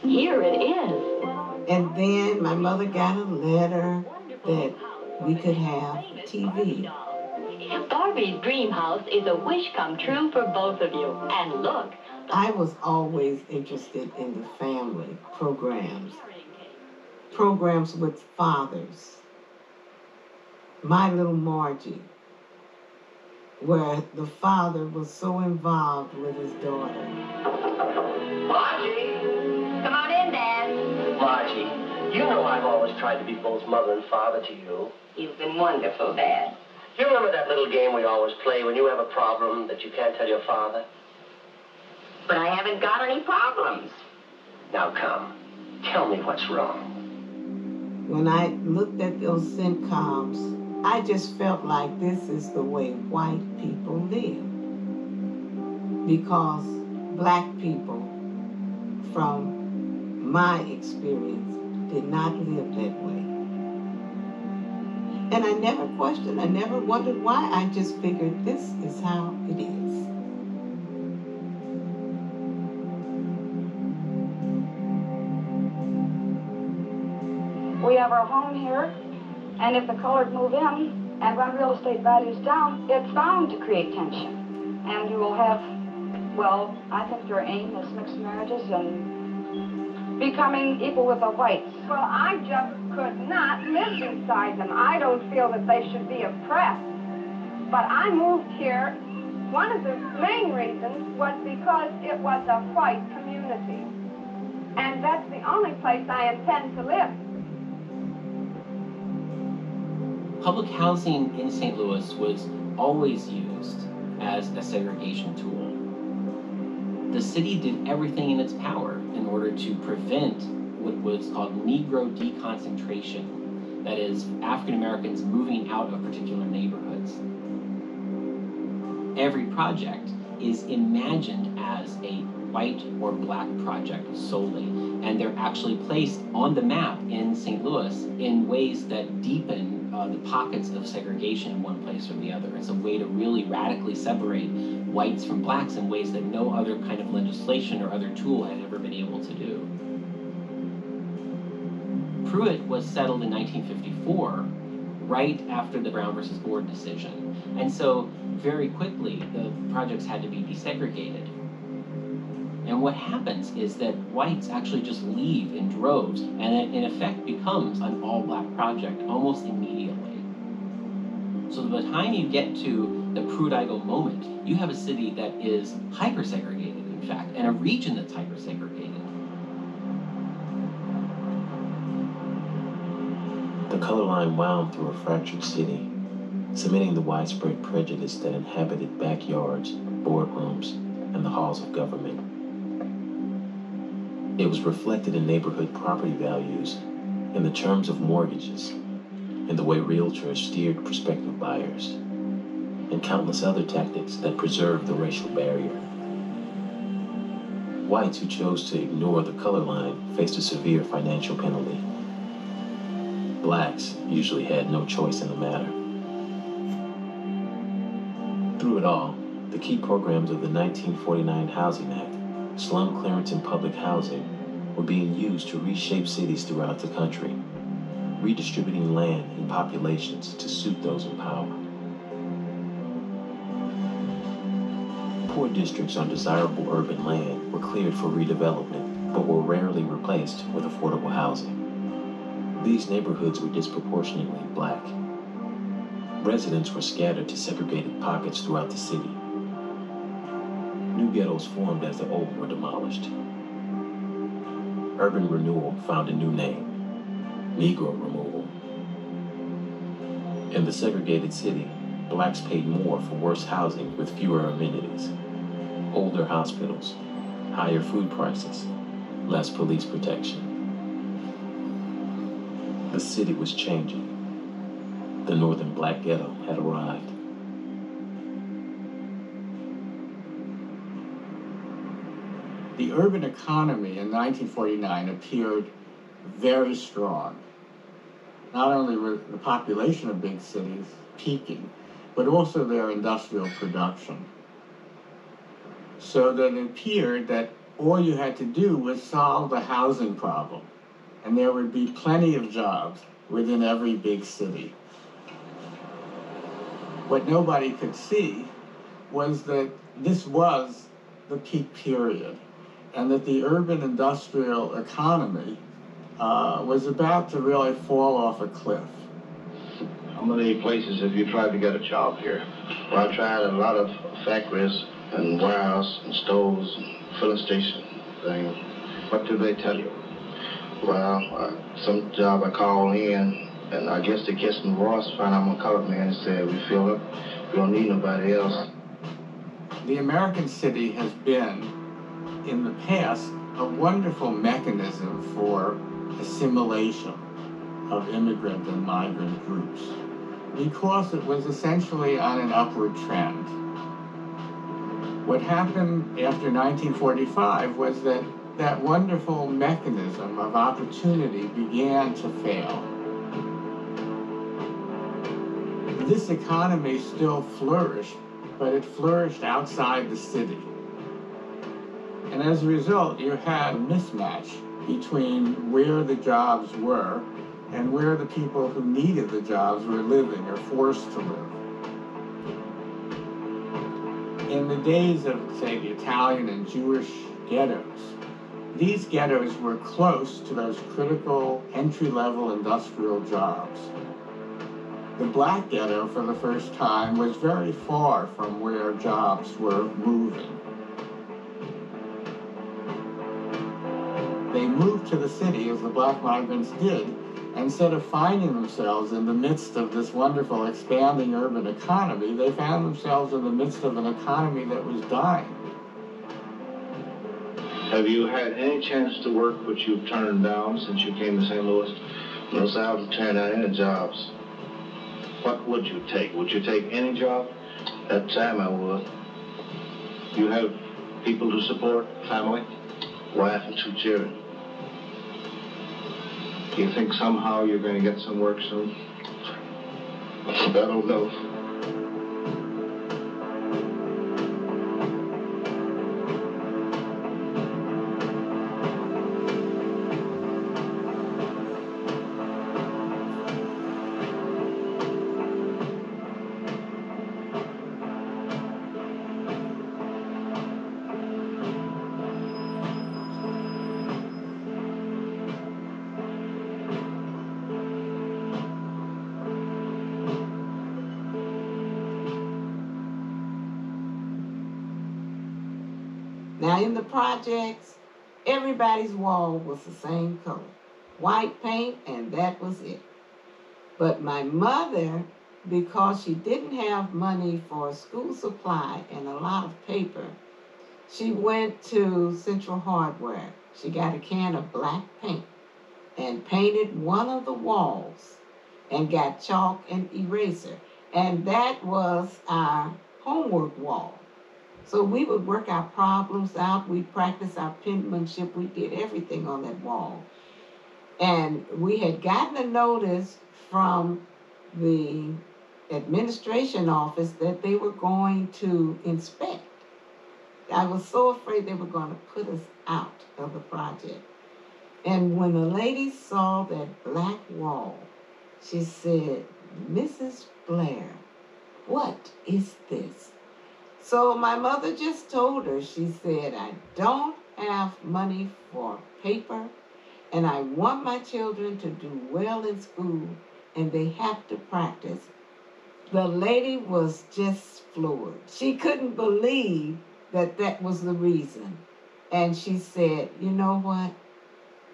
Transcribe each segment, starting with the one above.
Here it is. And then my mother got a letter that we could have TV. Barbie's dream house is a wish come true for both of you. And look. I was always interested in the family programs. Programs with fathers. My Little Margie, where the father was so involved with his daughter. Margie! Come on in, Dad. Margie, you know I've always tried to be both mother and father to you. You've been wonderful, Dad. You remember that little game we always play when you have a problem that you can't tell your father? But I haven't got any problems. Now come, tell me what's wrong. When I looked at those sitcoms, I just felt like this is the way white people live. Because black people, from my experience, did not live that way. And I never questioned, I never wondered why. I just figured this is how it is. We have our home here, and if the colored move in and run real estate values down, it's bound to create tension. And you will have, well, I think their aim is mixed marriages and becoming equal with the whites. Well, I just could not live beside them. I don't feel that they should be oppressed. But I moved here. One of the main reasons was because it was a white community. And that's the only place I intend to live. Public housing in St. Louis was always used as a segregation tool. The city did everything in its power in order to prevent what was called Negro deconcentration, that is, African Americans moving out of particular neighborhoods. Every project is imagined as a white or black project solely, and they're actually placed on the map in St. Louis in ways that deepen the pockets of segregation in one place or the other. It's a way to really radically separate whites from blacks in ways that no other kind of legislation or other tool had ever been able to do. Pruitt was settled in 1954, right after the Brown versus Board decision. And so very quickly, the projects had to be desegregated. And what happens is that whites actually just leave in droves, and it in effect becomes an all-black project almost immediately. So by the time you get to the Pruitt-Igoe moment, you have a city that is hyper-segregated, in fact, and a region that's hyper-segregated. The color line wound through a fractured city, cementing the widespread prejudice that inhabited backyards, boardrooms, and the halls of government. It was reflected in neighborhood property values, in the terms of mortgages, in the way realtors steered prospective buyers, and countless other tactics that preserved the racial barrier. Whites who chose to ignore the color line faced a severe financial penalty. Blacks usually had no choice in the matter. Through it all, the key programs of the 1949 Housing Act, slum clearance and public housing, were being used to reshape cities throughout the country, redistributing land and populations to suit those in power. Poor districts on desirable urban land were cleared for redevelopment, but were rarely replaced with affordable housing. These neighborhoods were disproportionately black. Residents were scattered to segregated pockets throughout the city. New ghettos formed as the old were demolished. Urban renewal found a new name: Negro removal. In the segregated city, blacks paid more for worse housing with fewer amenities, older hospitals, higher food prices, less police protection. The city was changing. The northern black ghetto had arrived. The urban economy in 1949 appeared very strong. Not only were the population of big cities peaking, but also their industrial production. So that it appeared that all you had to do was solve the housing problem, and there would be plenty of jobs within every big city. What nobody could see was that this was the peak period, and that the urban industrial economy was about to really fall off a cliff. How many places have you tried to get a job here? Well, I tried a lot of factories and warehouse and stores and filling station things. What do they tell you? Well, some job I called in, and I guess they kissed my voice, find I'm a colored man, and said, we feel it, we don't need nobody else. The American city has been, in the past, a wonderful mechanism for assimilation of immigrant and migrant groups, because it was essentially on an upward trend. What happened after 1945 was that that wonderful mechanism of opportunity began to fail. This economy still flourished, but it flourished outside the city. And as a result, you had a mismatch between where the jobs were and where the people who needed the jobs were living or forced to live. In the days of, say, the Italian and Jewish ghettos, these ghettos were close to those critical entry-level industrial jobs. The black ghetto, for the first time, was very far from where jobs were moving. They moved to the city, as the black migrants did, instead of finding themselves in the midst of this wonderful expanding urban economy, they found themselves in the midst of an economy that was dying. Have you had any chance to work which you've turned down since you came to St. Louis? No, sir, I haven't turned down any jobs. What would you take? Would you take any job? At the time I would. You have people to support, family? Wife and 2 children. Do you think somehow you're going to get some work soon? I don't know. Now in the projects, everybody's wall was the same color. White paint, and that was it. But my mother, because she didn't have money for school supply and a lot of paper, she went to Central Hardware. She got a can of black paint and painted one of the walls and got chalk and eraser. And that was our homework wall. So we would work our problems out, we'd practice our penmanship, we did everything on that wall. And we had gotten a notice from the administration office that they were going to inspect. I was so afraid they were going to put us out of the project. And when the lady saw that black wall, she said, "Mrs. Blair, what is this?" So my mother just told her, she said, "I don't have money for paper, and I want my children to do well in school, and they have to practice." The lady was just floored. She couldn't believe that that was the reason. And she said, "You know what?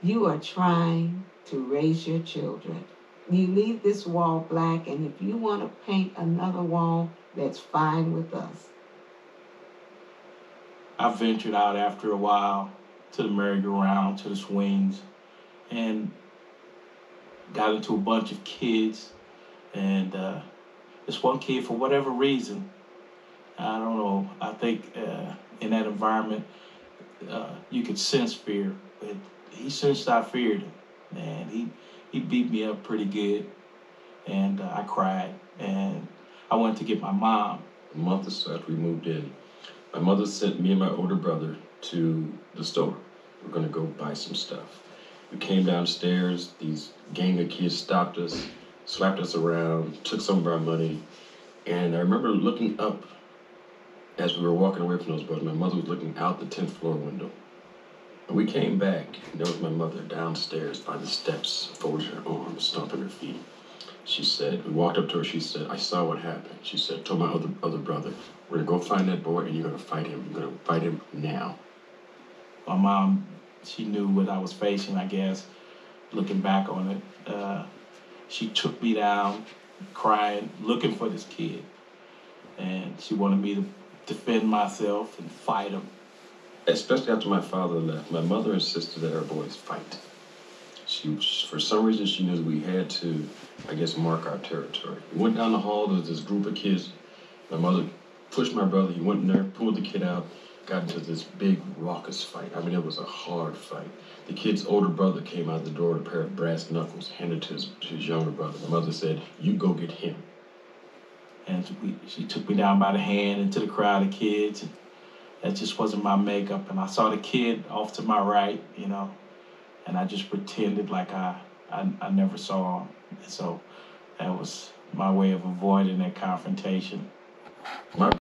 You are trying to raise your children. You leave this wall black, and if you want to paint another wall, that's fine with us." I ventured out after a while to the merry-go-round, to the swings, and got into a bunch of kids. And this one kid, for whatever reason, I don't know, I think in that environment, you could sense fear. But he sensed I feared him, and he beat me up pretty good. And I cried, and I went to get my mom. A month or so after we moved in, my mother sent me and my older brother to the store. We're gonna go buy some stuff. We came downstairs, these gang of kids stopped us, slapped us around, took some of our money, and I remember looking up as we were walking away from those brothers. My mother was looking out the 10th floor window. And we came back, and there was my mother downstairs by the steps, folding her arms, stomping her feet. She said, we walked up to her, she said, I saw what happened. She said, told my other brother, we're gonna go find that boy and you're gonna fight him. You're gonna fight him now. My mom, she knew what I was facing, I guess, looking back on it. She took me down, crying, looking for this kid. And she wanted me to defend myself and fight him. Especially after my father left, my mother insisted that our boys fight. For some reason, she knew we had to, I guess, mark our territory. We went down the hall, there was this group of kids. My mother pushed my brother, he went in there, pulled the kid out, got into this big raucous fight. I mean, it was a hard fight. The kid's older brother came out the door with a pair of brass knuckles, handed to his younger brother. My mother said, you go get him. And she took me down by the hand into the crowd of kids. And that just wasn't my makeup. And I saw the kid off to my right, you know, and I just pretended like I never saw him. And so that was my way of avoiding that confrontation.